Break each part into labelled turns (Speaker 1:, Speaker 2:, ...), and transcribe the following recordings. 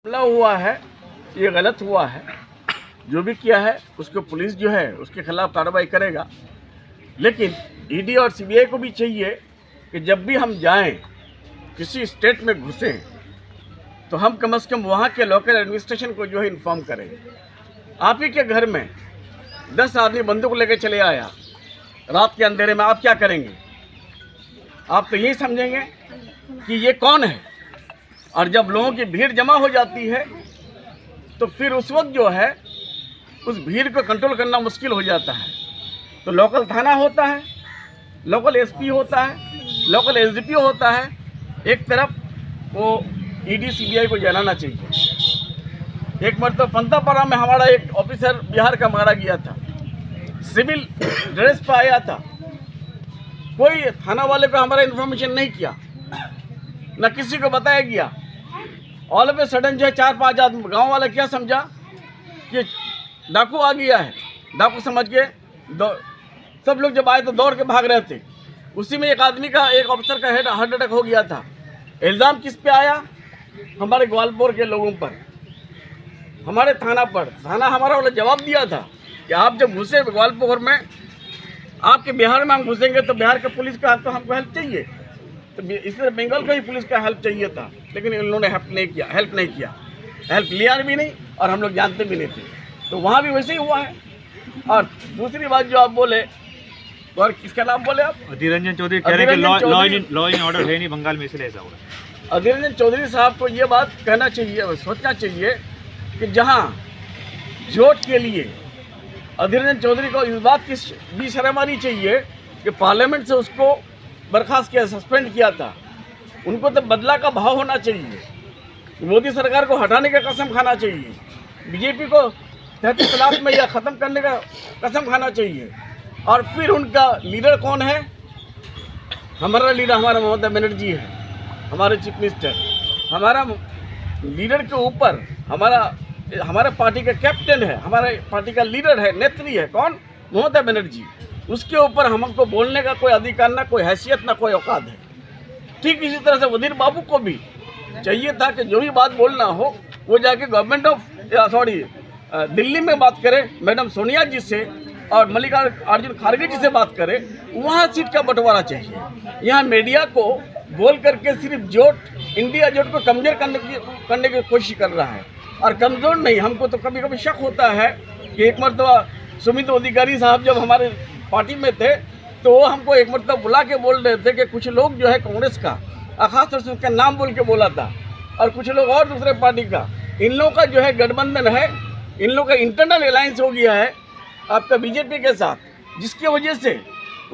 Speaker 1: हमला हुआ है, ये गलत हुआ है। जो भी किया है उसको पुलिस जो है उसके खिलाफ कार्रवाई करेगा। लेकिन ईडी और सीबीआई को भी चाहिए कि जब भी हम जाएं, किसी स्टेट में घुसें, तो हम कम से कम वहाँ के लोकल एडमिनिस्ट्रेशन को जो है इन्फॉर्म करें। आप ही के घर में 10 आदमी बंदूक लेके चले आया रात के अंधेरे में, आप क्या करेंगे? आप तो यही समझेंगे कि ये कौन है। और जब लोगों की भीड़ जमा हो जाती है तो फिर उस वक्त जो है उस भीड़ को कंट्रोल करना मुश्किल हो जाता है। तो लोकल थाना होता है, लोकल एसपी होता है, लोकल एसडीपीओ होता है, एक तरफ वो ईडी सीबीआई को जलाना चाहिए। एक मरतबा पंतापारा में हमारा एक ऑफिसर बिहार का मारा गया था, सिविल ड्रेस पर आया था। कोई थाना वाले को हमारा इन्फॉर्मेशन नहीं किया, न किसी को बताया गया। ऑल ऑफ ए सडन जो है 4-5 आदमी गाँव वाला क्या समझा कि डाकू आ गया है, डाकू समझ के सब लोग जब आए तो दौड़ के भाग रहे थे। उसी में एक आदमी का, एक ऑफिसर का हार्ट अटैक हो गया था। इल्ज़ाम किस पे आया? हमारे ग्वालपुर के लोगों पर, हमारे थाना पर। थाना हमारा वाला जवाब दिया था कि आप जब घुसे ग्वालपुर में, आपके बिहार में हम घुसेंगे तो बिहार का पुलिस का तो हमको हेल्प चाहिए, तो इसलिए बंगाल का ही पुलिस का हेल्प चाहिए था। लेकिन इन लोगों ने हेल्प नहीं किया, हेल्प लिया भी नहीं और हम लोग जानते भी नहीं थे। तो वहाँ भी वैसे ही हुआ है। और दूसरी बात जो आप बोले, तो और किसका नाम बोले आप?
Speaker 2: अधीर रंजन चौधरी कह रहे हैं कि लॉ इन ऑर्डर है नहीं बंगाल में, इसलिए ऐसा हो रहा है।
Speaker 1: अधीर रंजन चौधरी साहब को ये बात कहना चाहिए, सोचना चाहिए कि जहाँ जोट के लिए अधीर रंजन चौधरी को इस बात की भी शर्म आनी चाहिए कि पार्लियामेंट से उसको बर्खास्त किया, सस्पेंड किया था। उनको तो बदला का भाव होना चाहिए। मोदी सरकार को हटाने का कसम खाना चाहिए, बीजेपी को 33 तलाक में या ख़त्म करने का कसम खाना चाहिए। और फिर उनका लीडर कौन है? हमारा लीडर हमारा ममता बनर्जी है, हमारे चीफ मिनिस्टर। हमारा लीडर के ऊपर हमारा पार्टी का कैप्टन है, हमारे पार्टी का लीडर है, नेत्री है। कौन? ममता बनर्जी। उसके ऊपर हमको बोलने का कोई अधिकार, ना कोई हैसियत, ना कोई औकात है। ठीक इसी तरह से वजीर बाबू को भी चाहिए था कि जो भी बात बोलना हो वो जाके दिल्ली में बात करें, मैडम सोनिया जी से और मल्लिकार्जुन खड़गे जी से बात करें, वहाँ सीट का बंटवारा चाहिए। यहाँ मीडिया को बोल करके सिर्फ इंडिया जोट को कमजोर करने की कोशिश कर रहा है। और कमज़ोर नहीं, हमको तो कभी कभी शक होता है कि एक मरतबा सुमित अधिकारी साहब जब हमारे पार्टी में थे तो वो हमको एक मरतबा बुला के बोल रहे थे कि कुछ लोग जो है कांग्रेस का, खास तौर से उसका नाम बोल के बोला था, और कुछ लोग और दूसरे पार्टी का, इन लोगों का जो है गठबंधन है, इन लोगों का इंटरनल अलायंस हो गया है आपका बीजेपी के साथ, जिसकी वजह से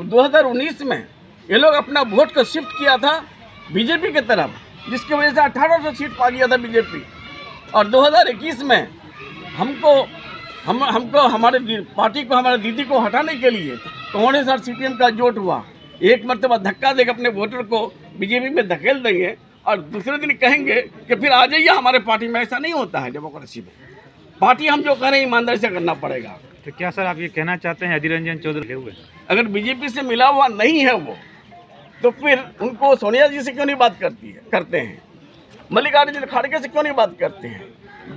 Speaker 1: 2019 में ये लोग अपना वोट को शिफ्ट किया था बीजेपी की तरफ, जिसकी वजह से 1800 सीट पा गया था बीजेपी। और 2021 में हमको हमारे पार्टी को, हमारे दीदी को हटाने के लिए कांग्रेस और सीपीएम का जोट हुआ। एक मरतबा धक्का देकर अपने वोटर को बीजेपी में धकेल देंगे और दूसरे दिन कहेंगे कि फिर आ जाइए हमारे पार्टी में। ऐसा नहीं होता है डेमोक्रेसी में। पार्टी हम जो करें ईमानदारी से करना पड़ेगा।
Speaker 2: तो क्या सर आप ये कहना चाहते हैं अधीर रंजन चौधरी हुए
Speaker 1: अगर बीजेपी से मिला हुआ नहीं है वो, तो फिर उनको सोनिया जी से क्यों नहीं बात करते हैं? मल्लिकार्जुन खड़गे से क्यों नहीं बात करते हैं?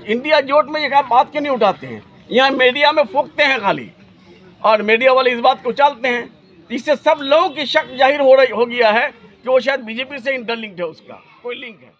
Speaker 1: इंडिया जोट में ये बात क्यों नहीं उठाते हैं? यहाँ मीडिया में फूंकते हैं खाली, और मीडिया वाले इस बात को उछालते हैं। इससे सब लोगों की शक जाहिर हो गया है कि वो शायद बीजेपी से इंटरलिंक्ड है, उसका कोई लिंक है।